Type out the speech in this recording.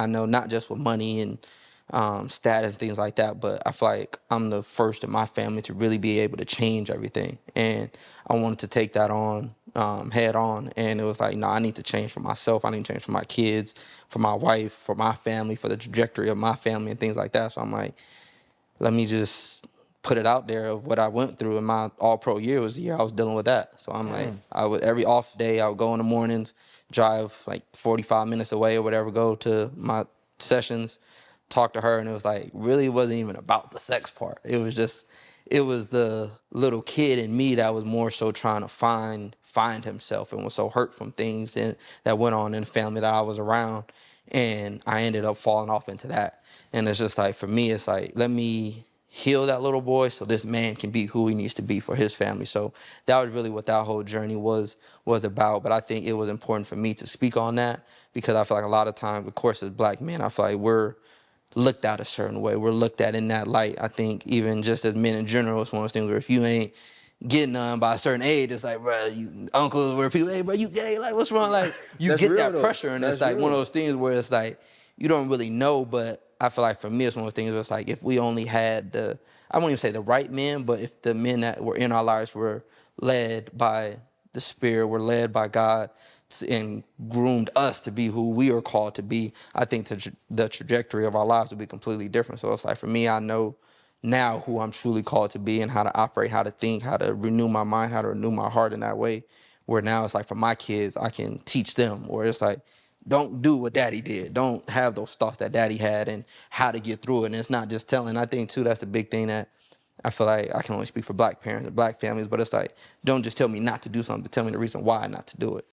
I know not just with money and status and things like that, but I feel like I'm the first in my family to really be able to change everything. And I wanted to take that on head on. And it was like, no, I need to change for myself. I need to change for my kids, for my wife, for my family, for the trajectory of my family and things like that. So I'm like, let me just put it out there of what I went through in my all pro year was the year I was dealing with that. So I'm like, I would every off day I would go in the mornings, drive like 45 minutes away or whatever, go to my sessions, talk to her, and it was like really wasn't even about the sex part. It was the little kid in me that was more so trying to find himself and was so hurt from things that went on in the family that I was around. And I ended up falling off into that. And it's just like, for me, it's like, let me heal that little boy so this man can be who he needs to be for his family. So that was really what that whole journey was about. But I think it was important for me to speak on that because I feel like a lot of times, of course, as black men, I feel like we're looked at a certain way. We're looked at in that light. I think even just as men in general, it's one of those things where if you ain't getting none by a certain age, it's like, bro, you uncles where people, hey, bro, you gay? Like, what's wrong? Like, you get that pressure, and it's like one of those things where it's like you don't really know. But I feel like for me, it's one of those things where it's like if we only had I won't even say the right men, but if the men that were in our lives were led by the Spirit, were led by God, and groomed us to be who we are called to be, I think the trajectory of our lives would be completely different. So it's like, for me, I know now who I'm truly called to be and how to operate, how to think, how to renew my mind, how to renew my heart in that way. Where now it's like for my kids, I can teach them. Or it's like, don't do what daddy did. Don't have those thoughts that daddy had and how to get through it. And it's not just telling. I think, too, that's a big thing that I feel like I can only speak for black parents and black families. But it's like, don't just tell me not to do something, but tell me the reason why not to do it.